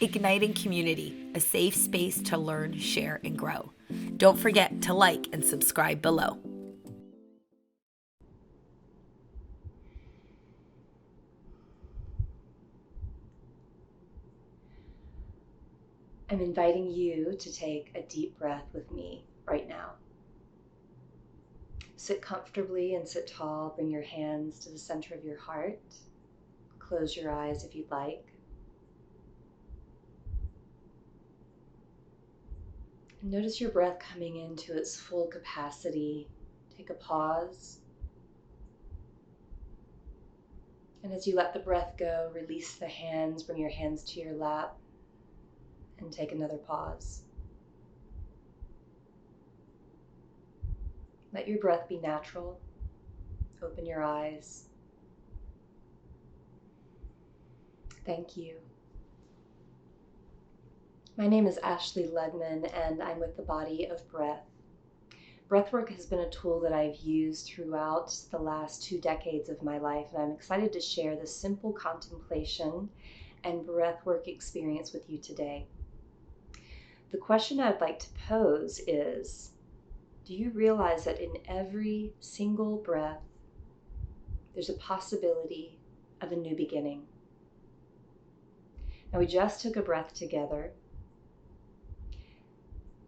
igniting community, a safe space to learn, share, and grow. Don't forget to like and subscribe below. I'm inviting you to take a deep breath with me right now. Sit comfortably and sit tall. Bring your hands to the center of your heart. Close your eyes if you'd like. And notice your breath coming into its full capacity. Take a pause. And as you let the breath go, release the hands. Bring your hands to your lap and take another pause. Let your breath be natural. Open your eyes. Thank you. My name is Ashley Ledman, and I'm with the Body of Breath. Breathwork has been a tool that I've used throughout the last 2 decades of my life, and I'm excited to share this simple contemplation and breathwork experience with you today. The question I'd like to pose is, do you realize that in every single breath, there's a possibility of a new beginning? Now, we just took a breath together.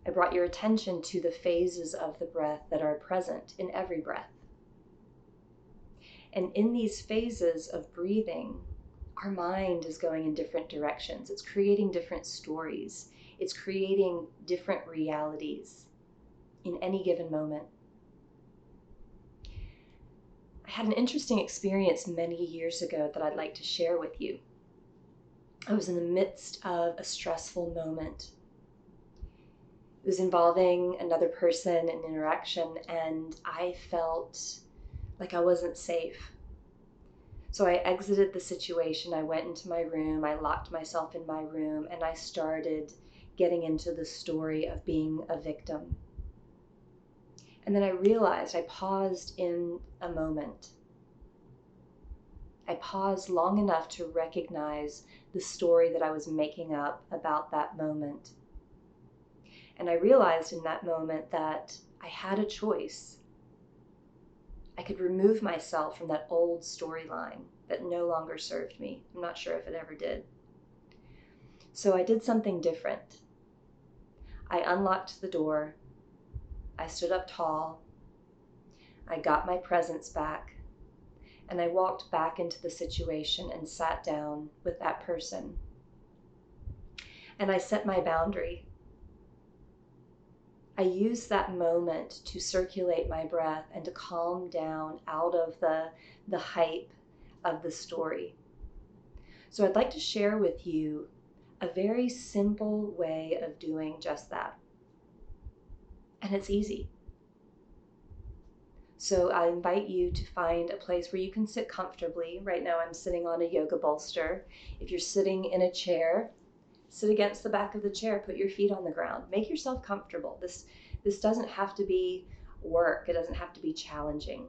I brought your attention to the phases of the breath that are present in every breath. And in these phases of breathing, our mind is going in different directions. It's creating different stories. It's creating different realities in any given moment. I had an interesting experience many years ago that I'd like to share with you. I was in the midst of a stressful moment. It was involving another person, an interaction, and I felt like I wasn't safe. So I exited the situation. I went into my room. I locked myself in my room, and I started getting into the story of being a victim. And then I realized, I paused in a moment. I paused long enough to recognize the story that I was making up about that moment. And I realized in that moment that I had a choice. I could remove myself from that old storyline that no longer served me. I'm not sure if it ever did. So I did something different. I unlocked the door. I stood up tall. I got my presence back. And I walked back into the situation and sat down with that person. And I set my boundary. I used that moment to circulate my breath and to calm down out of the hype of the story. So I'd like to share with you a very simple way of doing just that. And it's easy. So I invite you to find a place where you can sit comfortably. Right now I'm sitting on a yoga bolster. If you're sitting in a chair, sit against the back of the chair, put your feet on the ground. Make yourself comfortable. This doesn't have to be work. It doesn't have to be challenging.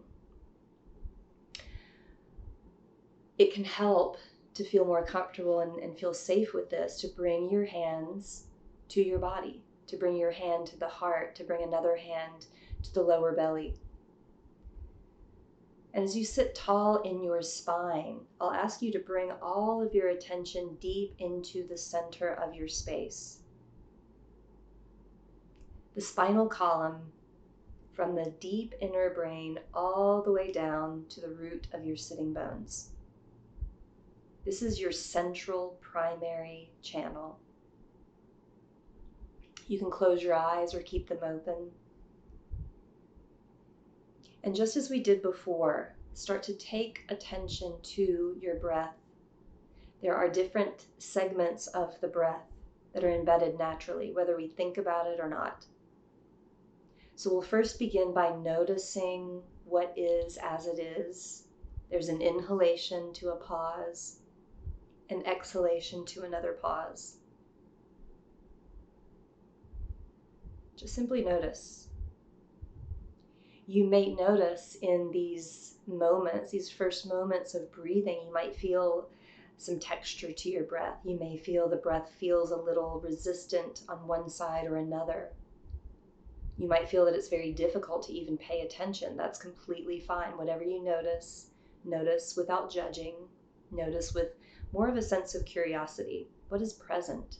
It can help to feel more comfortable and feel safe with this, to bring your hands to your body, to bring your hand to the heart, to bring another hand to the lower belly. And as you sit tall in your spine, I'll ask you to bring all of your attention deep into the center of your space. The spinal column, from the deep inner brain all the way down to the root of your sitting bones. This is your central primary channel. You can close your eyes or keep them open. And just as we did before, start to take attention to your breath. There are different segments of the breath that are embedded naturally, whether we think about it or not. So we'll first begin by noticing what is as it is. There's an inhalation to a pause, an exhalation to another pause. Just simply notice. You may notice in these moments, these first moments of breathing, you might feel some texture to your breath. You may feel the breath feels a little resistant on one side or another. You might feel that it's very difficult to even pay attention. That's completely fine. Whatever you notice, notice without judging. Notice with more of a sense of curiosity. What is present?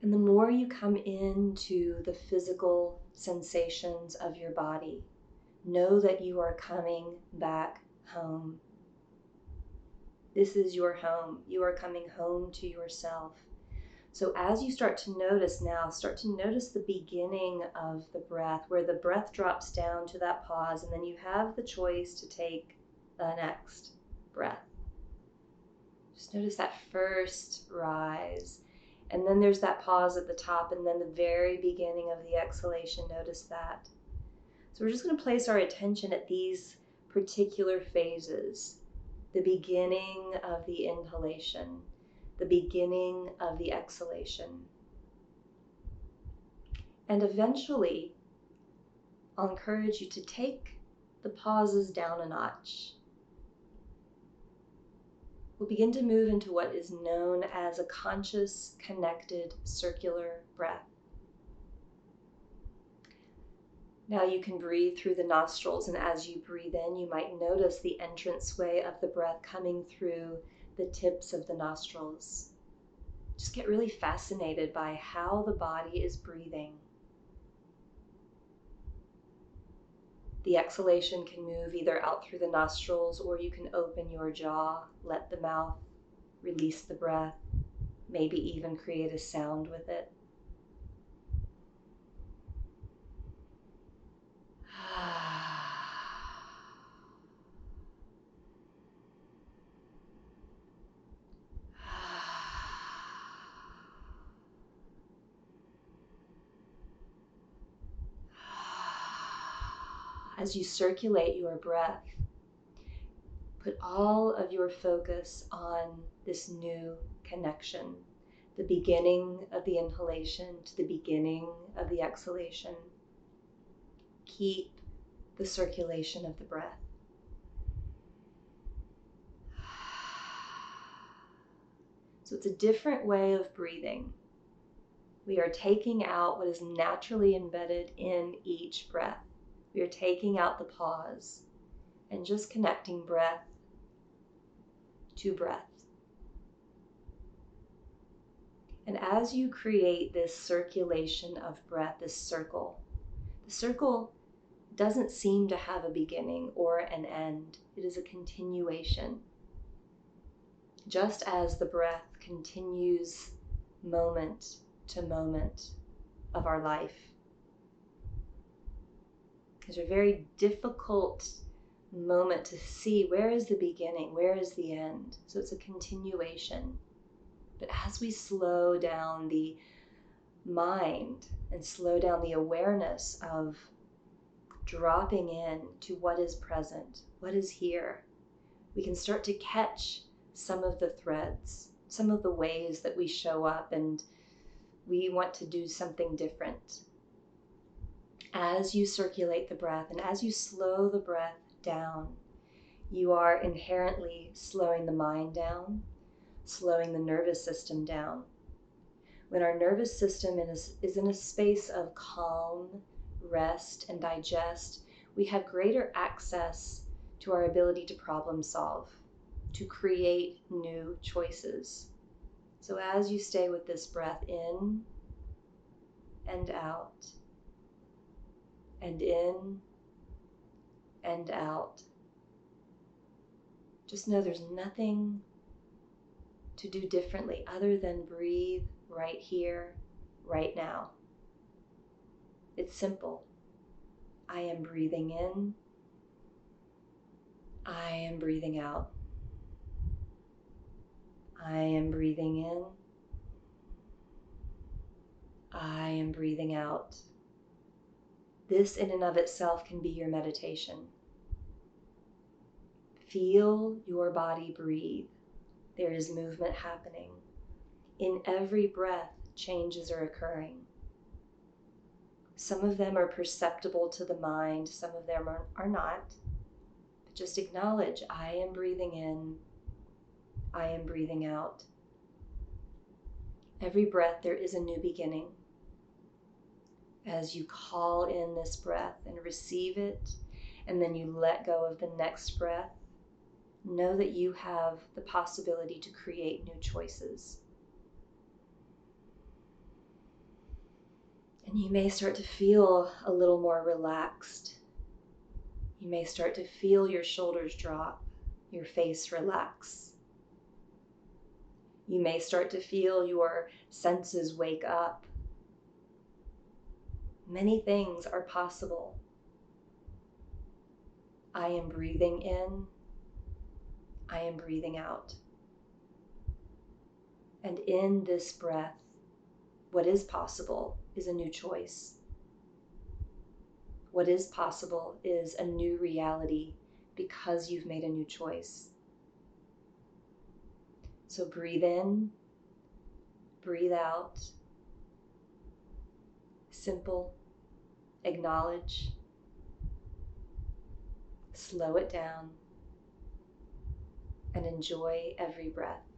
And the more you come into the physical sensations of your body, know that you are coming back home. This is your home. You are coming home to yourself. So as you start to notice now, start to notice the beginning of the breath, where the breath drops down to that pause, and then you have the choice to take the next breath. Just notice that first rise. And then there's that pause at the top, and then the very beginning of the exhalation, notice that. So we're just going to place our attention at these particular phases. The beginning of the inhalation, the beginning of the exhalation. And eventually, I'll encourage you to take the pauses down a notch. We'll begin to move into what is known as a conscious, connected, circular breath. Now you can breathe through the nostrils, and as you breathe in, you might notice the entranceway of the breath coming through the tips of the nostrils. Just get really fascinated by how the body is breathing. The exhalation can move either out through the nostrils, or you can open your jaw, let the mouth release the breath, maybe even create a sound with it. As you circulate your breath, put all of your focus on this new connection, the beginning of the inhalation to the beginning of the exhalation. Keep the circulation of the breath. So it's a different way of breathing. We are taking out what is naturally embedded in each breath. We are taking out the pause and just connecting breath to breath. And as you create this circulation of breath, this circle, the circle doesn't seem to have a beginning or an end. It is a continuation. Just as the breath continues moment to moment of our life. It's a very difficult moment to see where is the beginning, where is the end. So it's a continuation. But as we slow down the mind and slow down the awareness of dropping in to what is present, what is here, we can start to catch some of the threads, some of the ways that we show up and we want to do something different. As you circulate the breath and as you slow the breath down, you are inherently slowing the mind down, slowing the nervous system down. When our nervous system is in a space of calm, rest, and digest, we have greater access to our ability to problem solve, to create new choices. So as you stay with this breath in and out, and in and out, just know there's nothing to do differently other than breathe right here, right now. It's simple. I am breathing in. I am breathing out. I am breathing in. I am breathing out. This in and of itself can be your meditation. Feel your body breathe. There is movement happening. In every breath, changes are occurring. Some of them are perceptible to the mind, some of them are not. But just acknowledge, I am breathing in, I am breathing out. Every breath, there is a new beginning. As you call in this breath and receive it, and then you let go of the next breath, know that you have the possibility to create new choices. And you may start to feel a little more relaxed. You may start to feel your shoulders drop, your face relax. You may start to feel your senses wake up. Many things are possible. I am breathing in. I am breathing out. And in this breath, what is possible is a new choice. What is possible is a new reality because you've made a new choice. So breathe in, breathe out. Simple, acknowledge, slow it down, and enjoy every breath.